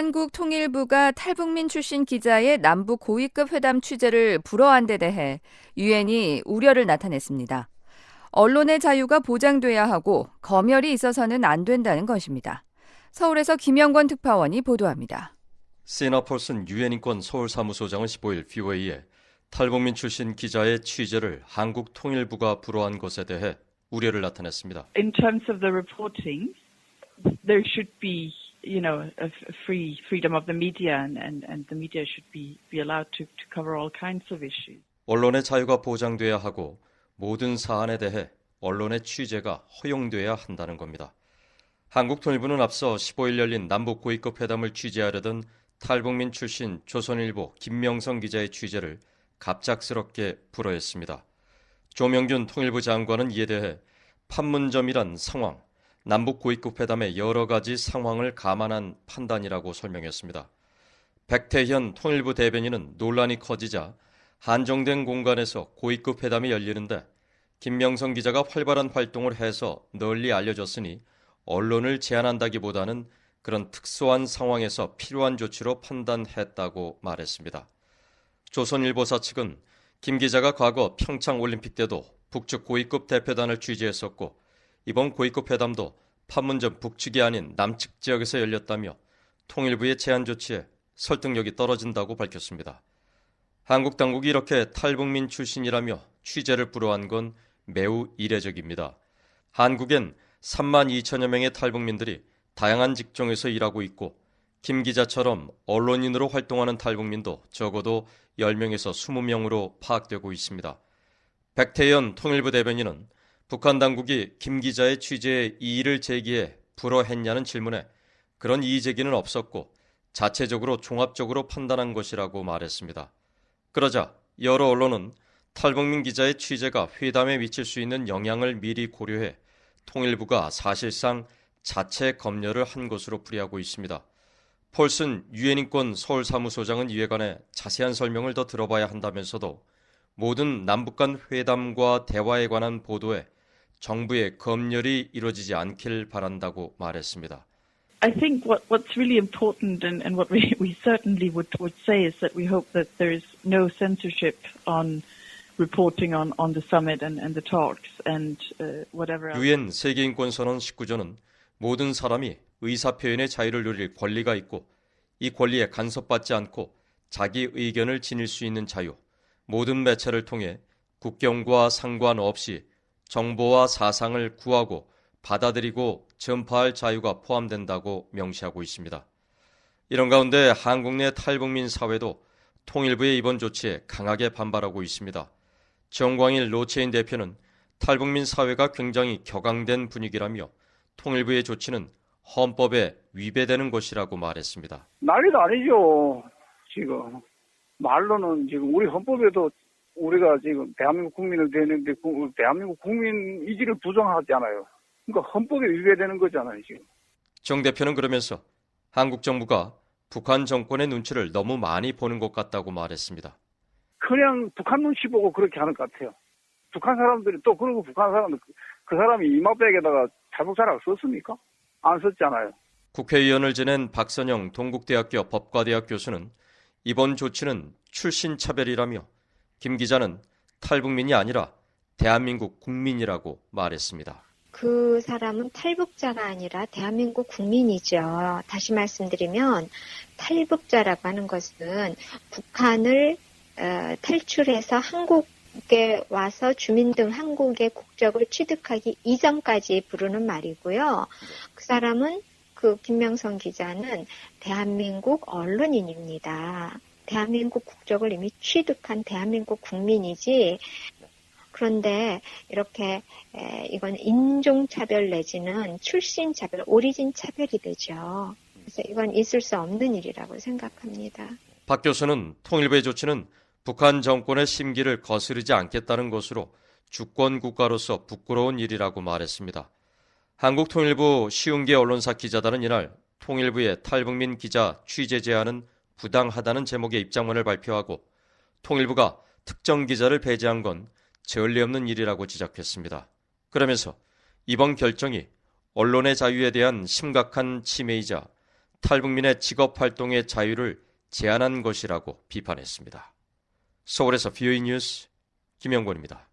한국통일부가 탈북민 출신 기자의 남북 고위급 회담 취재를 불허한 데 대해 유엔이 우려를 나타냈습니다. 언론의 자유가 보장돼야 하고 검열이 있어서는 안 된다는 것입니다. 서울에서 김영권 특파원이 보도합니다. 시나 폴슨 유엔 인권 서울사무소장은 15일 VOA에 탈북민 출신 기자의 취재를 한국통일부가 불허한 것에 대해 우려를 나타냈습니다. In terms of the reporting, there should be a freedom of the media and the media should be allowed to cover all kinds of issues. 언론의 자유가 보장돼야 하고 모든 사안에 대해 언론의 취재가 허용돼야 한다는 겁니다. 한국통일부는 앞서 15일 열린 남북 고위급 회담을 취재하려던 탈북민 출신 조선일보 김명성 기자의 취재를 갑작스럽게 불허했습니다. 조명균 통일부 장관은 이에 대해 판문점이란 상황, 남북 고위급 회담의 여러 가지 상황을 감안한 판단이라고 설명했습니다. 백태현 통일부 대변인은 논란이 커지자 한정된 공간에서 고위급 회담이 열리는데 김명성 기자가 활발한 활동을 해서 널리 알려졌으니 언론을 제한한다기보다는 그런 특수한 상황에서 필요한 조치로 판단했다고 말했습니다. 조선일보사 측은 김 기자가 과거 평창올림픽 때도 북측 고위급 대표단을 취재했었고 이번 고위급 회담도 판문점 북측이 아닌 남측 지역에서 열렸다며 통일부의 제한 조치에 설득력이 떨어진다고 밝혔습니다. 한국 당국이 이렇게 탈북민 출신이라며 취재를 불허한 건 매우 이례적입니다. 한국엔 3만 2천여 명의 탈북민들이 다양한 직종에서 일하고 있고 김 기자처럼 언론인으로 활동하는 탈북민도 적어도 10명에서 20명으로 파악되고 있습니다. 백태현 통일부 대변인은 북한 당국이 김 기자의 취재에 이의를 제기해 불허했냐는 질문에 그런 이의 제기는 없었고 자체적으로 종합적으로 판단한 것이라고 말했습니다. 그러자 여러 언론은 탈북민 기자의 취재가 회담에 미칠 수 있는 영향을 미리 고려해 통일부가 사실상 자체 검열을 한 것으로 풀이하고 있습니다. 폴슨 유엔 인권 서울사무소장은 이에 관해 자세한 설명을 더 들어봐야 한다면서도 모든 남북 간 회담과 대화에 관한 보도에 정부의 검열이 이루어지지 않길 바란다고 말했습니다. I think what's really important and what we certainly would say is that we hope that there is no censorship on reporting on the summit and the talks and whatever else. 유엔 세계인권선언 19조는 모든 사람이 의사표현의 자유를 누릴 권리가 있고 이 권리에 간섭받지 않고 자기 의견을 지닐 수 있는 자유, 모든 매체를 통해 국경과 상관없이 정보와 사상을 구하고 받아들이고 전파할 자유가 포함된다고 명시하고 있습니다. 이런 가운데 한국 내 탈북민 사회도 통일부의 이번 조치에 강하게 반발하고 있습니다. 정광일 로체인 대표는 탈북민 사회가 굉장히 격앙된 분위기라며 통일부의 조치는 헌법에 위배되는 것이라고 말했습니다. 난리도 아니죠. 지금 말로는 지금 우리 헌법에도 우리가 지금 대한민국 국민을 되는데 대한민국 국민 이지를 부정하잖아요. 그러니까 헌법에 위배되는 거잖아요, 지금. 정 대표는 그러면서 한국 정부가 북한 정권의 눈치를 너무 많이 보는 것 같다고 말했습니다. 그냥 북한 눈치 보고 그렇게 하는 것 같아요. 북한 사람들이 또 그러고 북한 사람들 그 사람이 이마백에다가 탈북자라고 썼습니까? 안 썼잖아요. 국회의원을 지낸 박선영 동국대학교 법과대학 교수는 이번 조치는 출신 차별이라며 김 기자는 탈북민이 아니라 대한민국 국민이라고 말했습니다. 그 사람은 탈북자가 아니라 대한민국 국민이죠. 다시 말씀드리면 탈북자라고 하는 것은 북한을 탈출해서 한국에 와서 주민 등 한국의 국적을 취득하기 이전까지 부르는 말이고요. 그 사람은 그 김명성 기자는 대한민국 언론인입니다. 대한민국 국적을 이미 취득한 대한민국 국민이지. 그런데 이렇게 이건 인종차별 내지는 출신차별, 오리진 차별이 되죠. 그래서 이건 있을 수 없는 일이라고 생각합니다. 박 교수는 통일부의 조치는 북한 정권의 심기를 거스르지 않겠다는 것으로 주권 국가로서 부끄러운 일이라고 말했습니다. 한국통일부 시흥계 언론사 기자단은 이날 통일부의 탈북민 기자 취재 제한은 부당하다는 제목의 입장문을 발표하고 통일부가 특정 기자를 배제한 건 전례 없는 일이라고 지적했습니다. 그러면서 이번 결정이 언론의 자유에 대한 심각한 침해이자 탈북민의 직업활동의 자유를 제한한 것이라고 비판했습니다. 서울에서 VOA 뉴스 김영권입니다.